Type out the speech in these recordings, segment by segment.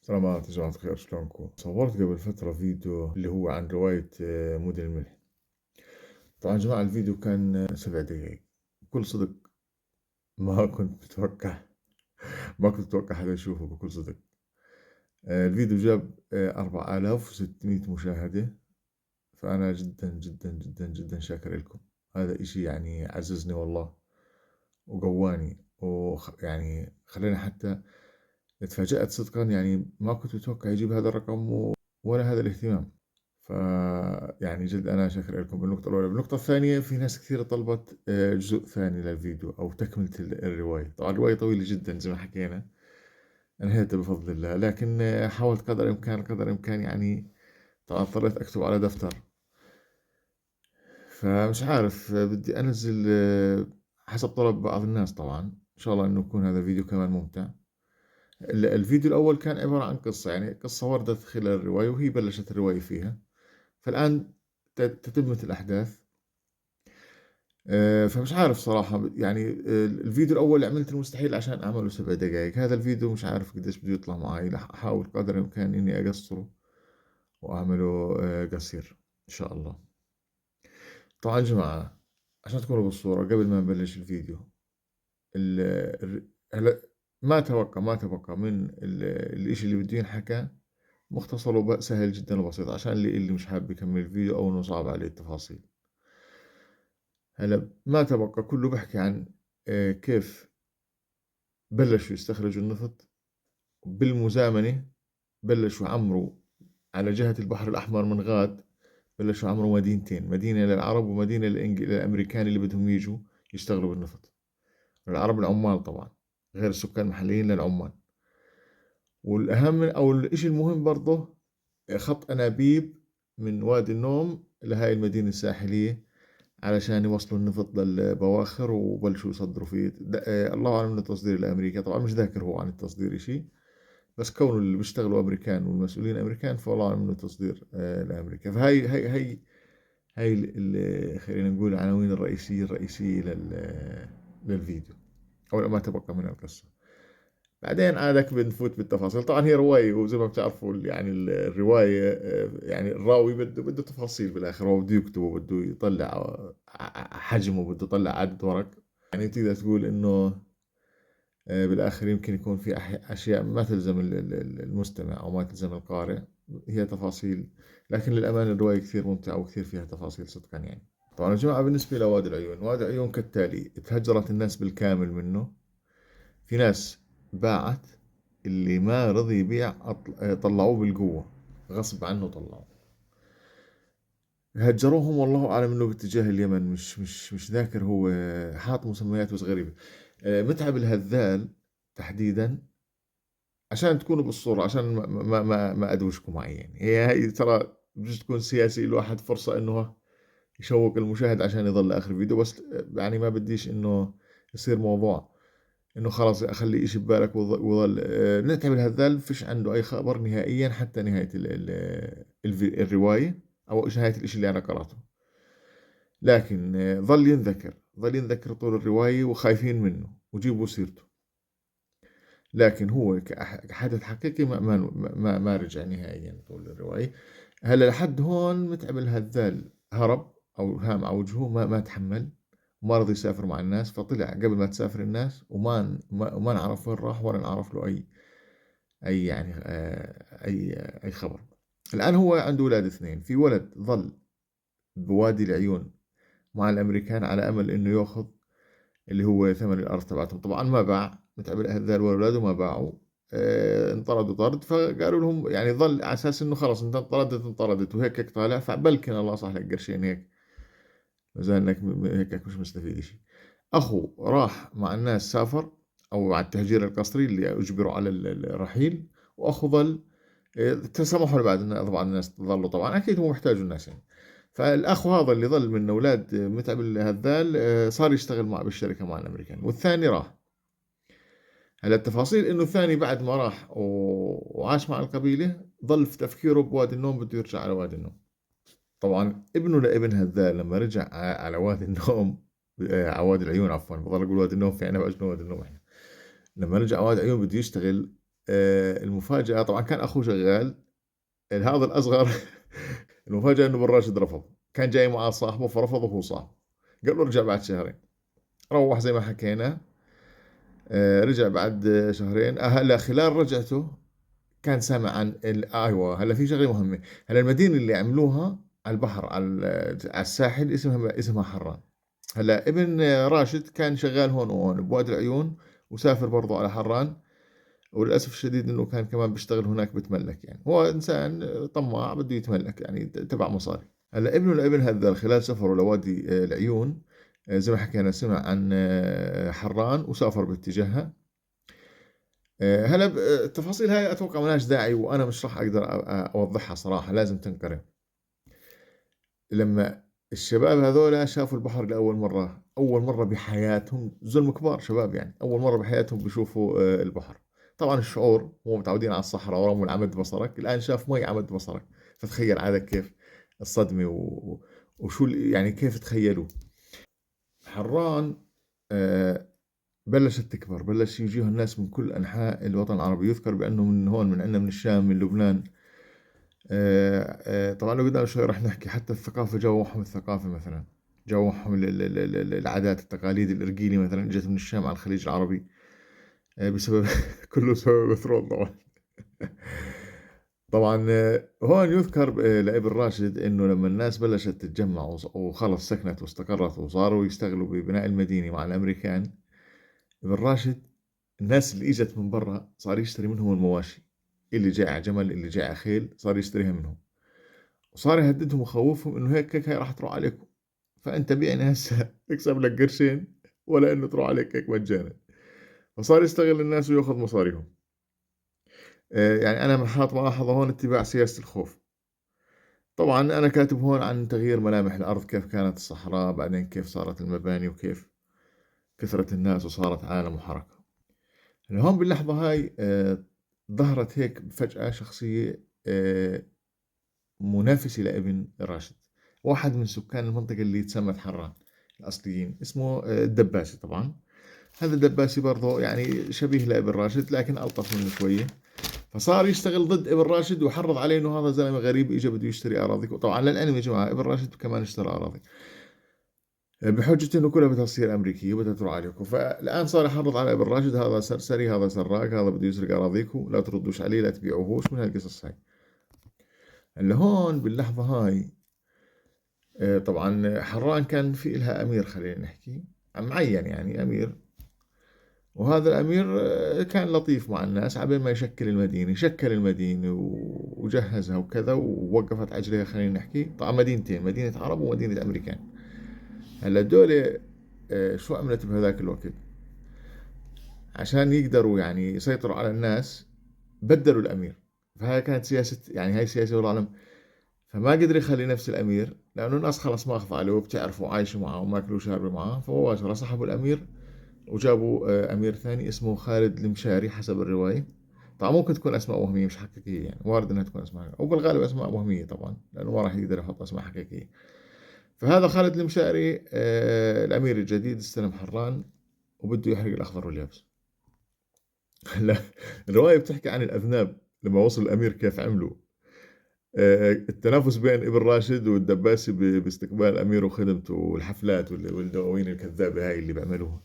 سلامات يا جماعة الخير، شلونكم؟ صورت قبل فترة فيديو اللي هو عن رواية مدن الملح. طبعا يا جماعة الفيديو كان 7 دقايق. بكل صدق ما كنت متوقع ما كنت متوقع حدا يشوفه بكل صدق. الفيديو جاب 4600 مشاهدة. فأنا جدا جدا جدا جدا شاكر لكم. هذا إشي يعني عززني والله وقواني يعني خلاني حتى تفاجأت صدقا، يعني ما كنت متوقع يجيب هذا الرقم ولا هذا الاهتمام. يعني جد أنا شاكر لكم بالنقطة الأولى. بالنقطة الثانية، في ناس كثير طلبت جزء ثاني للفيديو أو تكملة الرواية. طبعا الرواية طويلة جدا زي ما حكينا، أنهيتها بفضل الله، لكن حاولت قدر الإمكان يعني. طبعا اضطريت أكتب على دفتر. فمش عارف، بدي أنزل حسب طلب بعض الناس. طبعا إن شاء الله إنه يكون هذا الفيديو كمان ممتع. الفيديو الأول كان عبارة عن قصة، يعني قصة وردت خلال الرواية وهي بلشت الرواية فيها. فالآن تتمت الأحداث. فمش عارف صراحة، يعني الفيديو الأول عملت المستحيل عشان أعمله 7 دقايق. هذا الفيديو مش عارف قديش بده يطلع معي. رح أحاول قدر الإمكان إني أقصره وأعمله قصير إن شاء الله. طبعا يا جماعة، عشان تكونوا بالصورة قبل ما نبلش الفيديو، هلا ما تبقى من الإشي اللي بده ينحكى مختصر وسهل جدا وبسيط، عشان اللي مش حابب يكمل الفيديو أو إنه صعب عليه التفاصيل. هلا ما تبقى كله بحكي عن كيف بلشوا يستخرجوا النفط بالمزامنة. بلشوا عمروا على جهة البحر الأحمر من غاد. بلشوا عمروا مدينتين، مدينة للعرب ومدينة للأمريكان اللي بدهم يجوا يشتغلوا بالنفط. العرب العمال طبعا، غير السكان المحليين للعمال. والأهم أو الإشي المهم برضه، خط أنابيب من وادي النوم لهاي المدينة الساحلية علشان يوصلوا النفط للبواخر وبلشوا يصدروا فيه. الله أعلم من التصدير لأمريكا. طبعا مش ذاكر هو عن التصدير إشي، بس كونه اللي بيشتغلوا أمريكان والمسؤولين أمريكان، فالله أعلم من التصدير لأمريكا. هاي خلينا نقول العناوين الرئيسية للفيديو أو ما تبقى من القصة. بعدين عادك بنفوت بالتفاصيل. طبعا هي رواية، وزي ما بتعرفوا يعني الرواية يعني الراوي بده تفاصيل بالاخر. هو بده يكتب وبده يطلع حجم وبده يطلع عدد ورق. يعني تقدر تقول انه بالاخر يمكن يكون في اشياء ما تلزم المستمع او ما تلزم القارئ. هي تفاصيل، لكن للامانة الرواية كثير ممتعة وكثير فيها تفاصيل صدقا يعني. طبعا يا جماعة، بالنسبة لوادي العيون، وادي العيون كالتالي: تهجرت الناس بالكامل منه. في ناس باعت، اللي ما رضي يبيع طلعوه بالقوة، غصب عنه طلعوه. هجروهم والله أعلم إنه باتجاه اليمن. مش ذاكر هو، حاط مسميات بس غريبة. متعب الهذال تحديدا، عشان تكونوا بالصورة، عشان ما أدوشكم معي. يعني هي ترى بجوز تكون سياسي، الواحد فرصة إنه يشوق المشاهد عشان يظل آخر الفيديو. بس يعني ما بديش إنه يصير موضوع انه خلاص اخلي اشي ببالك وظل نتعب الهذال فيش عنده اي خبر نهائيا حتى نهاية الرواية او نهاية الاشي اللي انا قرأته. لكن ظل ينذكر طول الرواية وخايفين منه وجيبوا سيرته. لكن هو كحدث حقيقي ما رجع نهائيا طول الرواية. هلا لحد هون متعب الهذال هرب او هام على وجهه، ما تحمل، وما رضي يسافر مع الناس. فطلع قبل ما تسافر الناس، وما نعرف وين راح ولا نعرف له أي يعني أي خبر. الآن هو عنده أولاد اثنين. في ولد ظل بوادي العيون مع الأمريكان على أمل إنه يأخذ اللي هو ثمن الأرض تبعتهم. طبعا ما باع، متعب هذول ولاده ما باعوا. انطردوا طرد. فقالوا لهم يعني ظل على أساس إنه خلاص أنت انطردت وهيك هيك طالع، فبلكن الله صح لك قرشين هيك، زي انك هيك مش مستفيد شيء. اخو راح مع الناس، سافر او على التهجير القسري اللي اجبروا على الرحيل. واخو ظل. تسامحوا بعد طبعا الناس ظلوا، طبعا اكيد هو محتاج الناس يعني. فالاخ هذا اللي ظل من اولاد متعب الهذال صار يشتغل مع بالشركه مع الامريكان، والثاني راح. هلا التفاصيل انه الثاني بعد ما راح وعاش مع القبيله، ظل في تفكيره بوادي النوم، بده يرجع على وادي النوم. طبعا ابنه لابن هذال لما رجع على وادي النوم، على وادي العيون عفوا، بضل اقول وادي النوم، في عنا باجنا وادي النوم احنا. لما رجع وادي العيون بده يشتغل المفاجأة طبعًا كان أخوه شغّال، هذا الأصغر المفاجأة إنه بن راشد رفض، كان جاي معاه صاحبه فرفض وهو صاحبه، قال له ارجع بعد شهرين، روّح زي ما حكينا، رجع بعد شهرين، هلأ خلال رجعته كان سامع عن أيوه، هلّأ في شغلة مهمة، هلّأ المدينة اللي عملوها على البحر على الساحل اسمها حرّان، هلّأ ابن راشد كان شغّال هون وهون بوادي العيون وسافر برضه على حرّان، وللأسف الشديد إنه كان كمان بيشتغل هناك بيتملّك يعني، هو إنسان طماع بده يتملّك يعني تبع مصاري، هلّأ ابنه لابن هذا خلال سفره لوادي العيون زي ما حكينا سمع عن حرّان وسافر باتجاهها. هلأ التفاصيل هاي أتوقع ما لهاش داعي وأنا مش راح أقدر أوضّحها صراحة لازم تنقرا. لمّا الشباب هذولا شافوا البحر لأول مرّة، أول مرّة بحياتهم زلمة كبار شباب يعني، أول مرّة بحياتهم بيشوفوا البحر، طبعًا الشعور هو متعودين على الصحرا ورموا العمد بصرك، الآن شاف مَي عمد بصرك، فتخيّل عادك كيف الصدمة وشو يعني كيف تخيّلوا. حرّان آآ بلّشت تكبر، بلّش ييجيها الناس من كل أنحاء الوطن العربي، يُذكر بأنه من هون من عندنا من الشام، من لبنان، طبعًا لو قدام شوي راح نحكي حتى الثقافة جوّهم الثقافة مثلًا، جوّهم العادات، التقاليد، الإرجيلي مثلًا إجت من الشام على الخليج العربي، بسبب كلّه بسبب البترول طبعًا. طبعًا هون يُذكر لابن راشد إنه لمّا الناس بلّشت تتجمّع وخلص سكنت واستقرت وصاروا يشتغلوا ببناء المدينة مع الأمريكان، ابن راشد الناس اللي إجت من برّا صار يشتري منهم المواشي، اللي جاي على جمل، اللي جاي على خيل، صار يشتريها منهم، وصار يهددهم ويخوّفهم إنه هيك هي راح تروح عليكم، فأنت بيعني هسه اكسب لك قرشين ولا إنه تروح عليك هيك مجانا، فصار يستغل الناس وياخذ مصاريهم. يعني أنا حاط ملاحظة هون اتباع سياسة الخوف. طبعًا أنا كاتب هون عن تغيير ملامح الأرض، كيف كانت الصحراء، بعدين كيف صارت المباني، وكيف كثرت الناس وصارت عالم وحركة. هون باللحظة هاي ظهرت هيك فجأة شخصية منافسة لابن راشد، واحد من سكان المنطقة اللي تسمت حران الأصليين، اسمه الدباسي طبعًا، هذا الدباسي برضه يعني شبيه لابن راشد لكن ألطف منه شوية، فصار يشتغل ضد ابن راشد ويحرض عليه إنه هذا زلمة غريب إجا بده يشتري أراضيك، وطبعًا للعلم يا جماعة ابن راشد كمان اشترى أراضي. بحجة إنه كلها بدها تصير أمريكية وبدها تروح عليكم، فالآن صار يحرض على ابن راشد هذا سرسري، هذا سراق، هذا بده يسرق أراضيكم، لا تردوش عليه، لا تبيعوهوش، من هالقصص هاي. هلا هون باللحظة هاي طبعًا حرّان كان في إلها أمير خلّينا نحكي، معيّن يعني أمير، وهذا الأمير كان لطيف مع الناس عقبال ما يشكّل المدينة، شكّل المدينة وجهّزها وكذا ووقّفت عجليها خلّينا نحكي، طبعًا مدينتين، مدينة عرب ومدينة أمريكان. هلا دولة شو عملت بهذاك الوقت؟ عشان يقدروا يعني يسيطروا على الناس بدّلوا الأمير، فهاي كانت سياسة يعني هاي سياسة والله أعلم، فما قدر يخلّي نفس الأمير، لأنه الناس خلاص ماخذة عليه وبتعرفوا عايشة معه وماكلة وشاربة معه، فمباشرة سحبوا الأمير وجابوا أمير ثاني اسمه خالد المشاري حسب الرواية، طبعًا ممكن تكون أسماء وهمية مش حقيقية يعني، وارد إنها تكون أسماء وبالغالب أسماء وهمية طبعًا، لأنه ما راح يقدر يحط أسماء حقيقية، فهذا خالد المشاري الأمير الجديد استلم حران وبده يحرق الأخضر واليابس. هلأ الرواية بتحكي عن الأذناب لمّا وصل الأمير كيف عملوا. التنافس بين ابن راشد والدباسي باستقبال الأمير وخدمته والحفلات والدواوين الكذابة هاي اللي بيعملوها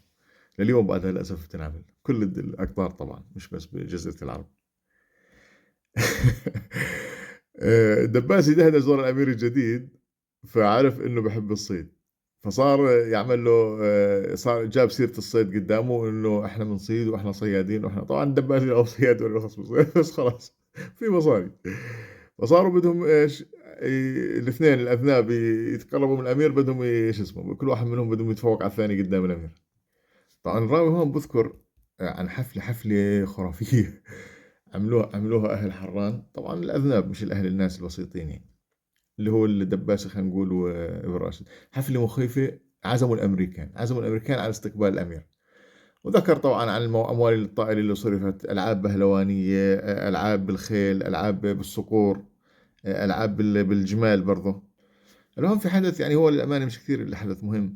لليوم بعدها للأسف بتنعمل كل الأقطار طبعا مش بس بجزيرة العرب. الدباسي دهن زور الأمير الجديد فعرف إنه بحب الصيد فصار يعمل له صار جاب سيرة الصيد قدامه إنه إحنا بنصيد وإحنا صيادين وإحنا طبعا الدباسي أو صياد ولا رخص بالصيد بس خلاص في مصاري فصاروا بدهم ايش الاثنين الأذناب يتقربوا من الأمير بدهم شو اسمه كل واحد منهم بدهم يتفوق على الثاني قدام الأمير. طبعا الراوي هون بذكر عن حفلة خرافية عملوها أهل حران طبعا الأذناب مش الأهل الناس البسيطين يعني اللي هو الدباسة خلينا نقول وابن راشد حفلة مخيفة عزموا الأمريكان على استقبال الأمير وذكر طبعا عن الأموال الطائلة اللي صرفت ألعاب بهلوانية ألعاب بالخيل ألعاب بالصقور ألعاب بالجمال برضه المهم في حدث يعني هو للأمانة مش كثير الحدث مهم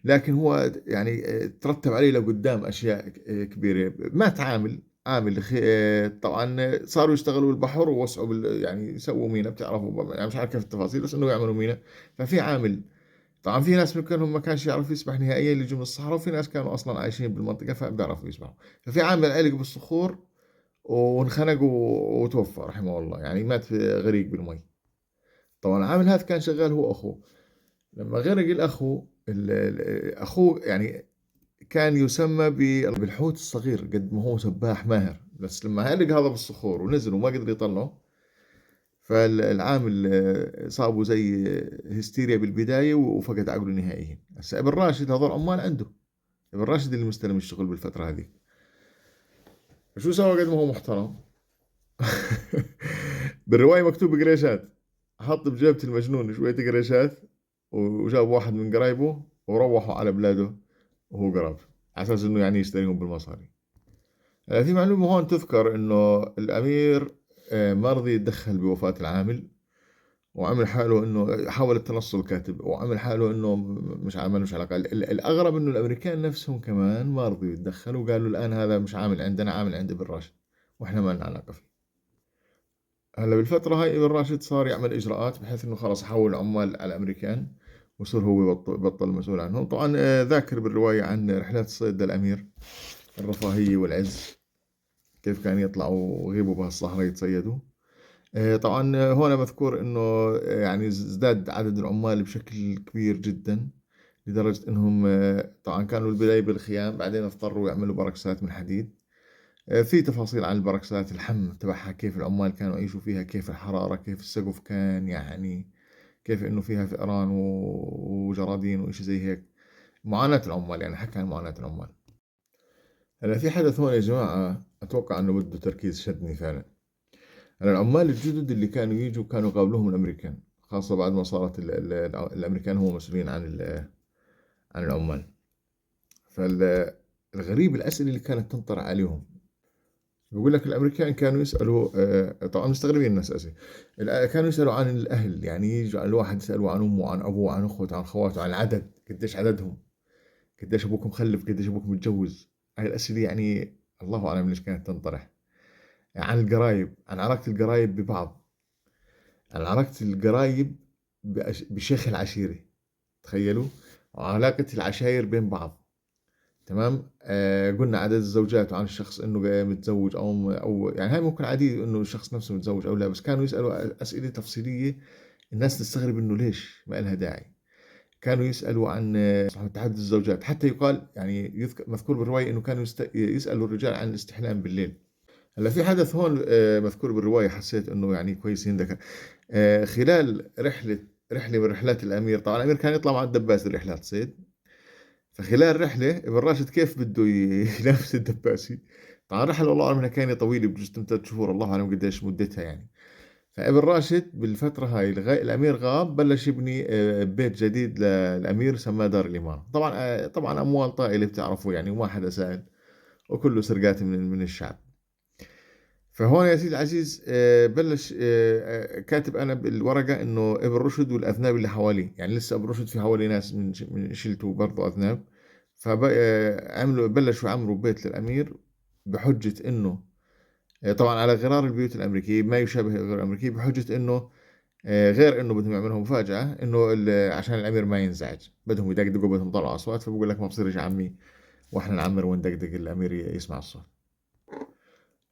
لكن هو يعني ترتب عليه لقدام أشياء كبيرة مات عامل عامل طبعًا صاروا يشتغلوا بالبحر ووسعوا يعني يسووا مينا بتعرفوا يعني مش عارف كيف التفاصيل، بس إنه يعملوا مينا، ففي عامل. طبعًا في ناس منهم ما كانش يعرف يسبح نهائيًا اللي ييجوا من الصحرا، وفي ناس كانوا أصلًا عايشين بالمنطقة فبيعرفوا يسبحوا، ففي عامل علق بالصخور وانخنق وتوفى رحمه الله، يعني مات في غريق بالمي. طبعًا العامل هذا كان شغال هو وأخوه، لمّا غرق الأخو أخوه يعني كان يسمى بالحوت الصغير قد ما هو سباح ماهر، بس لمّا علق هذا بالصخور ونزل وما قدر يطلعه، فالعامل صابه زي هستيريا بالبداية وفقد عقله نهائيًا. هسه ابن راشد هذول عمال عنده، ابن راشد اللي مستلم الشغل بالفترة هذيك، فشو سوى قد ما هو محترم؟ بالرواية مكتوب قريشات، حط بجيبة المجنون شوية قريشات وجاب واحد من قرايبه وروحوا على بلاده وهو قراب، على أساس إنه يعني يشتريهم بالمصاري. في معلومة هون تذكر إنه الأمير ما رضي يتدخل بوفاة العامل، وعمل حاله إنه حاول التنصل الكاتب وعمل حاله إنه مش مش علاقة. الأغرب إنه الأمريكان نفسهم كمان ما رضوا يتدخلوا، وقالوا الآن هذا مش عامل عندنا، عامل عند ابن راشد وإحنا ما لنا علاقة فيه. هلا بالفترة هاي ابن راشد صار يعمل إجراءات بحيث إنه خلاص يحول العمال على الأمريكان ويصير هو يبطل مسؤول عنهم. طبعا ذاكر بالرواية عن رحلات الصيد للأمير، الرفاهية والعز، كيف كان يطلعوا ويغيبوا بهالصحراء يتصيدوا. طبعا هون مذكور إنه يعني ازداد عدد العمال بشكل كبير جدا، لدرجة إنهم طبعا كانوا بالبداية بالخيام، بعدين اضطروا يعملوا بركسات من حديد. في تفاصيل عن البركسات، الحم تبعها، كيف العمال كانوا يعيشوا فيها، كيف الحرارة، كيف السقف كان يعني، كيف إنه فيها فئران وجرادين وإشي زي هيك. معاناة العمال، يعني حكى عن معاناة العمال. هلا في حدث هون يا جماعة أتوقع إنه بده تركيز، شدني فعلا. هلا العمال الجدد اللي كانوا يجوا كانوا يقابلوهم الأمريكان، خاصة بعد ما صارت الأمريكان هم مسؤولين عن عن العمال. فالغريب الأسئلة اللي كانت تنطرح عليهم، بيقول لك الامريكان كانوا يسالوا طبعا مستغربين الناس اسئله. كانوا يسالوا عن الاهل، يعني يجوا على الواحد يسالوا عن امه، عن ابوه، عن اخوته، عن خواته، عن العدد، قديش عددهم، قديش ابوك مخلف، قديش ابوك متجوز. هاي الاسئله يعني الله اعلم ليش كانت تنطرح. عن القرايب، عن علاقه القرايب ببعض، عن علاقه القرايب بشيخ العشيره، تخيلوا، وعلاقه العشاير بين بعض. تمام. قلنا عدد الزوجات وعن الشخص انه متزوج او يعني هاي ممكن عادي انه الشخص نفسه متزوج او لا، بس كانوا يسالوا اسئله تفصيليه الناس تستغرب انه ليش ما لها داعي. كانوا يسالوا عن تعدد الزوجات، حتى يقال يعني يذكر مذكور بالروايه انه كانوا يسالوا الرجال عن الاستحلام بالليل. هلا في حدث هون مذكور بالروايه حسيت انه يعني كويس ينذكر. خلال رحله من رحلات الامير، طبعا الامير كان يطلع مع الدباس رحلات صيد، فخلال رحلة ابن راشد كيف بده ينافس الدباسي. طبعا رحلة الله أعلم إنها كانت طويلة، بجوز 3 شهور، الله أعلم قديش مدتها يعني. فابن راشد بالفترة هاي الأمير غاب، بلش يبني بيت جديد للأمير سماه دار الإمارة. طبعا طبعا أموال طائلة بتعرفوا يعني، وما حدا سأل، وكله سرقات من الشعب. فهون يا سيدي العزيز بلش كاتب أنا بالورقة إنه ابن رشد والأذناب اللي حواليه، يعني لسه ابن رشد في حوالي ناس من شيلته برضه أذناب. فعملوا بلشوا يعمروا بيت للأمير بحجة إنه طبعا على غرار البيوت الأمريكية، ما يشابه غير الأمريكية، بحجة إنه غير إنه بدهم يعملوا مفاجأة، إنه عشان الأمير ما ينزعج، بدهم يدقدقوا، بدهم يطلعوا أصوات، فبقول لك ما بصيرش يا عمي وإحنا نعمر وندقدق الأمير يسمع الصوت.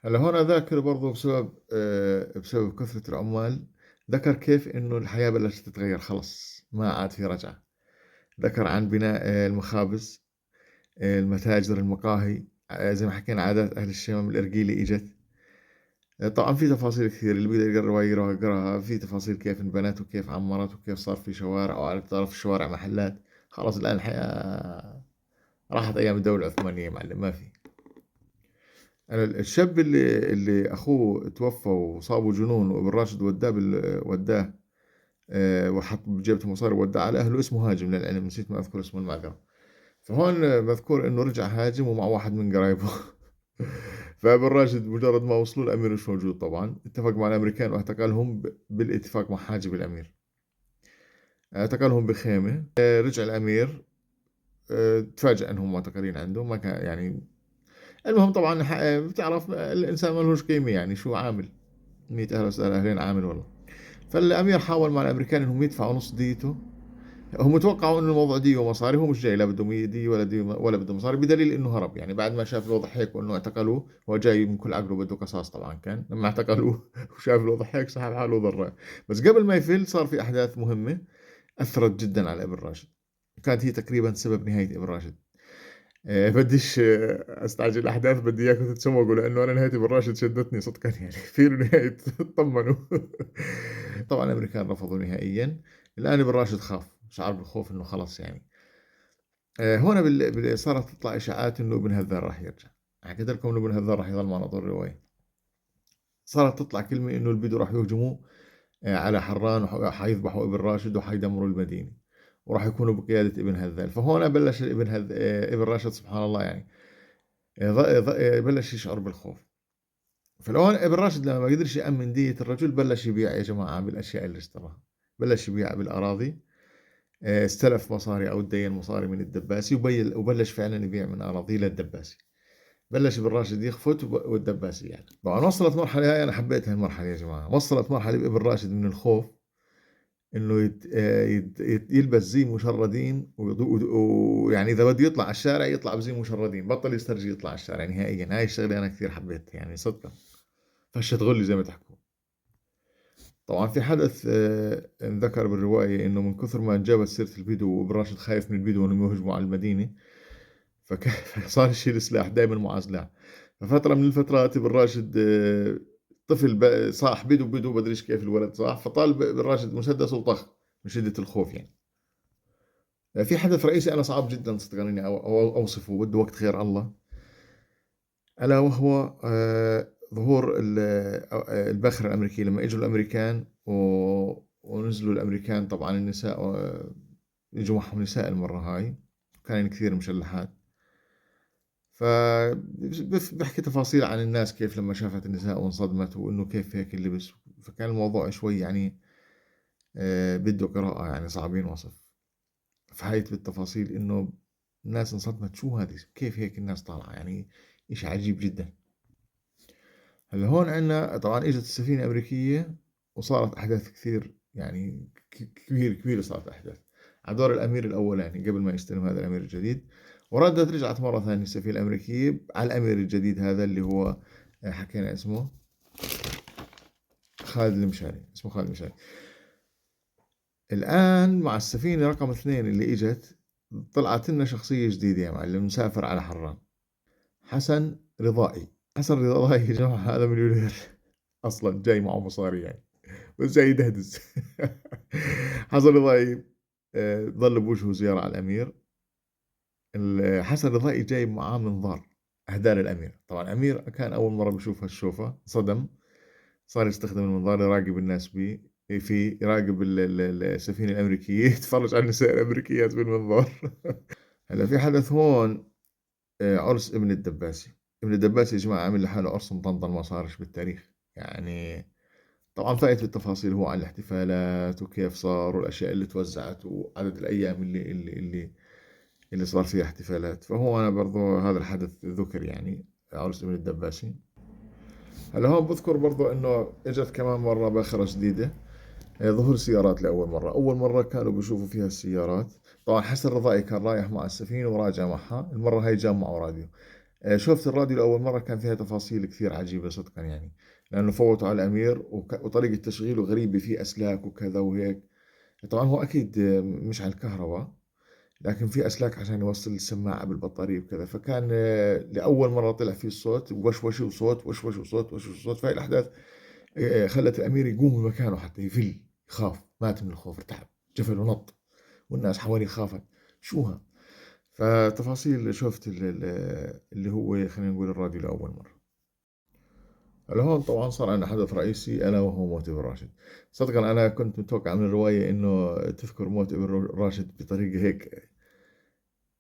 هلا هون ذاكر برضو بسبب كثرة العمال، ذكر كيف إنه الحياة بلشت تتغير، خلص ما عاد في رجعة. ذكر عن بناء المخابز، المتاجر، المقاهي، زي ما حكينا عادات أهل الشام، الإرجيلي إجت. طبعا في تفاصيل كثير، اللي بيقدر يقرأ رواية يقراها، في تفاصيل كيف انبنت وكيف عمرت وكيف صار في شوارع، وعلى طرف الشوارع محلات. خلاص الآن الحياة راحت أيام الدولة العثمانية معلم، ما في. أنا الشاب اللي أخوه توفى وصابه جنون وابن راشد وداه وحط بجيبته مصاري ووداه على أهله، اسمه هاجم للعلم، نسيت ما أذكر اسمه المعذرة. فهون مذكور إنه رجع هاجم ومع واحد من قرايبه. فابن راشد مجرد ما وصلوا الأمير مش موجود، طبعا اتفق مع الأمريكان واعتقلهم بالاتفاق مع حاجب الأمير. اعتقلهم بخيمة. رجع الأمير تفاجأ أنهم معتقلين عنده، ما كان يعني المهم طبعا بتعرف الإنسان ما لهوش قيمة، يعني شو عامل 100 أهلا وسهلا أهلين عامل والله. فالأمير حاول مع الأمريكان إنهم يدفعوا نص ديته. هم توقعوا انه الموضوع دي ومصاري، هو مش جاي لا بده دي ولا دي ولا بده مصاري، بدليل انه هرب. يعني بعد ما شاف الوضع هيك وانه اعتقلوه، هو جاي من كل عقله بده قصاص طبعا، كان لما اعتقلوه وشاف الوضع هيك سحب حاله وضره. بس قبل ما يفل صار في احداث مهمة اثرت جدا على ابن راشد، كانت هي تقريبا سبب نهاية ابن راشد. بديش استعجل الاحداث، بدي اياكم تتشوقوا لانه انا نهاية ابن راشد شدتني صدقا يعني في له نهاية طمنوا. طبعا الامريكان رفضوا نهائيا. الان ابن راشد خاف، شعر بالخوف انه خلص يعني. هون صارت تطلع اشاعات انه ابن هذان راح يرجع. حكيت لكم انه ابن هذان راح يظل معنا طول الروايه. صارت تطلع كلمه انه البدو راح يهجموا على حران، وحيذبحوا ابن راشد وحيدمروا المدينه، وراح يكونوا بقياده ابن هذان. فهون بلش ابن راشد سبحان الله يعني بلش يشعر بالخوف. فلون ابن راشد لما ما قدرش يأمن دية الرجل، بلش يبيع يا جماعة بالأشياء اللي اشتراها. بلش يبيع بالأراضي، استلف مصاري أو تدين مصاري من الدباسي، وبلش فعلا يبيع من أراضيه للدباسي. بلش ابن راشد يخفت والدباسي يعني. طبعا وصلت مرحلة، هاي أنا حبيت هالمرحلة يا جماعة، وصلت مرحلة ابن راشد من الخوف إنه يلبس زي مشردين، ويعني إذا بده يطلع على الشارع يطلع بزي مشردين، بطل يسترجي يطلع على الشارع نهائيا. هاي الشغلة أنا كثير حبيت يعني صدقا، فشت غلي زي ما تحكوا. طبعا في حدث انذكر بالرواية إنه من كثر ما جابت سيرة البدو، وابن راشد خايف من البدو إنهم يهجموا على المدينة، فصار يشيل سلاح دائما معه سلاح. ففترة من الفترات ابن راشد طفل صاح بدو بدريش كيف الولد صاح، فطال ابن راشد مسدس وطخ من شدة الخوف يعني. في حدث رئيسي أنا صعب جدا صدقا إني أو أوصفه، بده وقت خير الله، ألا وهو ظهور الباخرة الأمريكية. لما إجوا الأمريكان ونزلوا الأمريكان، طبعا النساء إجوا معهم نساء المرة هاي، كان كثير مشلحات. فبحكي تفاصيل عن الناس كيف لما شافت النساء وانصدمت، وإنه كيف هيك اللبس. فكان الموضوع شوي يعني بده قراءة، يعني صعبين وصف. فهيت بالتفاصيل إنه الناس انصدمت، شو هذه كيف هيك الناس طالعة يعني، إشي عجيب جدا. هلا هون عندنا طبعا اجت السفينة الأمريكية، وصارت أحداث كثير يعني كبيرة صارت أحداث على دور الأمير الأولاني قبل ما يستلم هذا الأمير الجديد. وردت رجعت مرة ثانية السفينة الأمريكية على الأمير الجديد هذا اللي هو حكينا اسمه خالد المشاري، اسمه خالد المشاري. الآن مع السفينة رقم 2 اللي إجت، طلعت لنا شخصية جديدة يا معلم، مسافر على حران، حسن رضائي. حسن رضائي يا جماعة هذا مليونير أصلا، جاي معه مصاري يعني، بس جاي يدهدز. حسن رضاي ظل بوجهه زيارة على الأمير. حسن رضاي جايب معاه منظار أهدار الأمير. طبعا الأمير كان أول مرة بشوف هالشوفة، صدم، صار يستخدم المنظار يراقب الناس بيه، في يراقب السفينة الأمريكية، يتفرج على النساء الأمريكيات بالمنظار. هلا في حدث هون عرس ابن الدباسي. ابن الدباسي يا جماعة عامل لحاله عرس مطنطن ما صارش بالتاريخ يعني. طبعا فايت بالتفاصيل هو عن الاحتفالات وكيف صار والاشياء اللي توزعت وعدد الايام اللي صار فيها احتفالات. فهو انا برضو هذا الحدث ذكر يعني، عرس ابن الدباسي. هلا هون بذكر برضو انه اجت كمان مرة باخرة جديدة، ظهور سيارات لأول مرة. أول مرة كانوا بيشوفوا فيها السيارات. طبعا حسن رضائي كان رايح مع السفينة وراجع معها، المرة هاي جاب معه راديو. شفت الراديو لأول مرة كان فيها تفاصيل كثير عجيبة صدقا يعني، لأنه فوتوا على الأمير وطريقة تشغيله غريبة، في أسلاك وكذا وهيك. طبعا هو أكيد مش على الكهرباء، لكن في أسلاك عشان يوصل السماعة بالبطارية وكذا. فكان لأول مرة طلع فيه الصوت وشوشي وصوت وشوش وصوت وشوش وصوت. فهي الأحداث خلت الأمير يقوم من مكانه، حتى يفل، يخاف، مات من الخوف، ارتعب، جفل ونط، والناس حواليه خافت. شوها. فتفاصيل شفت اللي هو خلينا نقول الراديو لأول مرة. هلا هون طبعا صار عندنا حدث رئيسي ألا وهو موت ابن راشد. صدقا أنا كنت متوقع من الرواية إنه تذكر موت ابن راشد بطريقة هيك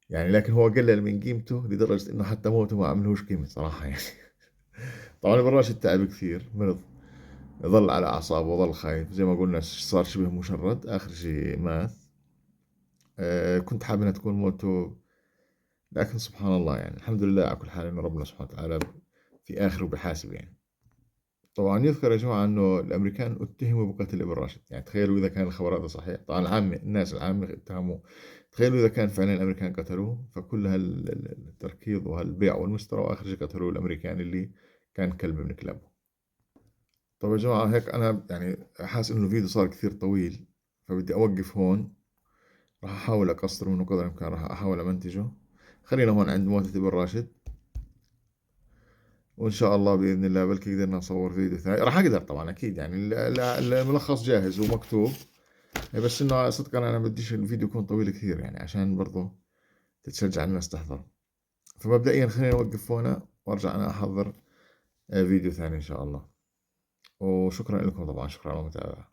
يعني، لكن هو قلل من قيمته لدرجة إنه حتى موته ما عملهوش قيمة صراحة يعني. طبعا ابن راشد تعب كثير، مرض، ظل على أعصابه وظل خايف زي ما قلنا، صار شبه مشرد، آخر شيء مات. كنت حابب إنها تكون موته لكن سبحان الله يعني الحمد لله على كل حال إنه ربنا سبحانه وتعالى في آخره بيحاسب يعني. طبعًا يُذكر يا جماعة إنه الأمريكان اتهموا بقتل ابن راشد، يعني تخيلوا إذا كان الخبر هذا صحيح، طبعًا الناس العامة اتهموه، تخيلوا إذا كان فعلًا الأمريكان قتلوه، فكل التركيض وهالبيع والمشترى وآخر شي قتلوه الأمريكان اللي كان كلب من كلابه. طب يا جماعة هيك أنا يعني حاسس إنه الفيديو صار كثير طويل، فبدي أوقف هون، راح أحاول أقصّر منه قدر الإمكان، راح أحاول أمنتجه. خلينا هون عند موتة ابن راشد. وإن شاء الله بإذن الله بلكي قدرنا نصور فيديو ثاني، راح أقدر طبعًا أكيد يعني الملخص جاهز ومكتوب، بس إنه صدقًا أنا بديش الفيديو يكون طويل كثير يعني عشان برضه تتشجع الناس تحضر. فمبدئيًا خلينا نوقف هنا وأرجع أنا أحضّر فيديو ثاني إن شاء الله. وشكرًا لكم طبعًا، شكرًا على المتابعة.